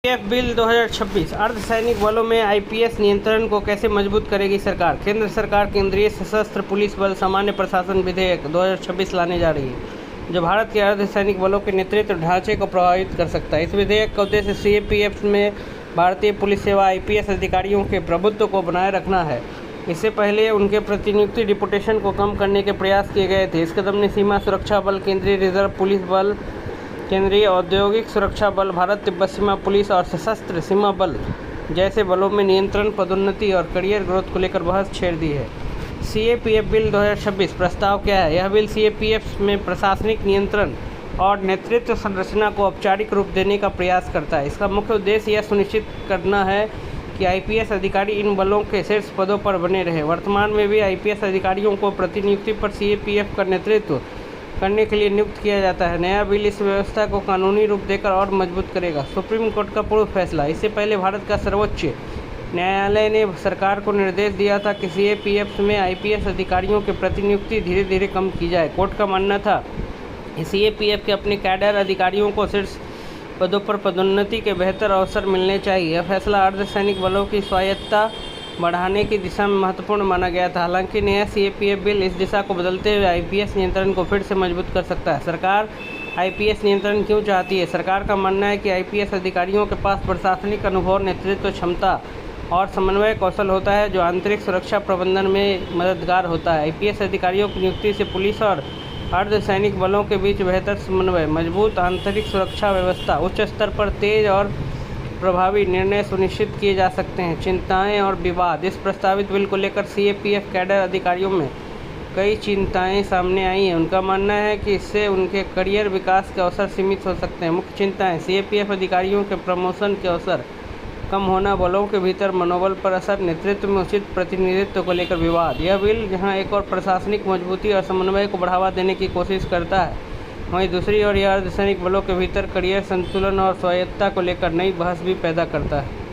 F bill 2026 अर्धसैनिक बलों में आईपीएस नियंत्रण को कैसे मजबूत करेगी सरकार। केंद्र सरकार केंद्रीय सशस्त्र पुलिस बल सामान्य प्रशासन विधेयक 2026 लाने जा रही है, जो भारत के अर्धसैनिक बलों के नेतृत्व ढांचे को प्रभावित कर सकता है। इस विधेयक का उद्देश्य सीएपीएफ में भारतीय पुलिस सेवा आईपीएस अधिकारियों के प्रभुत्व को बनाए रखना है। इससे पहले उनके प्रतिनियुक्ति डिपुटेशन को कम करने के प्रयास किए गए थे। इस कदम ने सीमा सुरक्षा बल, केंद्रीय रिजर्व पुलिस बल, केंद्रीय औद्योगिक सुरक्षा बल, भारत तिब्बत सीमा पुलिस और सशस्त्र सीमा बल जैसे बलों में नियंत्रण, पदोन्नति और करियर ग्रोथ को लेकर बहस छेड़ दी है। सीएपीएफ बिल 2026 प्रस्ताव क्या है? यह बिल सीएपीएफ में प्रशासनिक नियंत्रण और नेतृत्व संरचना को औपचारिक रूप देने का प्रयास करता है। इसका मुख्य उद्देश्य यह सुनिश्चित करना है कि आईपीएस अधिकारी इन बलों के शीर्ष पदों पर बने रहे। वर्तमान में भी आईपीएस अधिकारियों को प्रतिनियुक्ति पर सीएपीएफ का नेतृत्व करने के लिए नियुक्त किया जाता है। नया बिल इस व्यवस्था को कानूनी रूप देकर और मजबूत करेगा। सुप्रीम कोर्ट का पूर्व फैसला। इससे पहले भारत का सर्वोच्च न्यायालय ने सरकार को निर्देश दिया था कि सीएपीएफ में आईपीएस अधिकारियों की प्रतिनियुक्ति धीरे धीरे कम की जाए। कोर्ट का मानना था कि सीएपीएफ के अपने कैडर अधिकारियों को शीर्ष पदों पर पदोन्नति के बेहतर अवसर मिलने चाहिए। यह फैसला अर्धसैनिक बलों की स्वायत्तता बढ़ाने की दिशा में महत्वपूर्ण माना गया था। हालांकि नया सीएपीएफ बिल इस दिशा को बदलते हुए आईपीएस नियंत्रण को फिर से मजबूत कर सकता है। सरकार आईपीएस नियंत्रण क्यों चाहती है? सरकार का मानना है कि आईपीएस अधिकारियों के पास प्रशासनिक अनुभव, नेतृत्व क्षमता और समन्वय कौशल होता है, जो आंतरिक सुरक्षा प्रबंधन में मददगार होता है। आईपीएस अधिकारियों की नियुक्ति से पुलिस और अर्धसैनिक बलों के बीच बेहतर समन्वय, मजबूत आंतरिक सुरक्षा व्यवस्था, उच्च स्तर पर तेज और प्रभावी निर्णय सुनिश्चित किए जा सकते हैं। चिंताएं और विवाद। इस प्रस्तावित बिल को लेकर सीएपीएफ कैडर अधिकारियों में कई चिंताएं सामने आई हैं। उनका मानना है कि इससे उनके करियर विकास के अवसर सीमित हो सकते हैं। मुख्य चिंताएं: सीएपीएफ अधिकारियों के प्रमोशन के अवसर कम होना, बलों के भीतर मनोबल पर असर, नेतृत्व में उचित प्रतिनिधित्व को लेकर विवाद। यह बिल जहां एक और प्रशासनिक मजबूती और समन्वय को बढ़ावा देने की कोशिश करता है, वहीं दूसरी ओर यह अर्धसैनिक बलों के भीतर करियर संतुलन और स्वायत्तता को लेकर नई बहस भी पैदा करता है।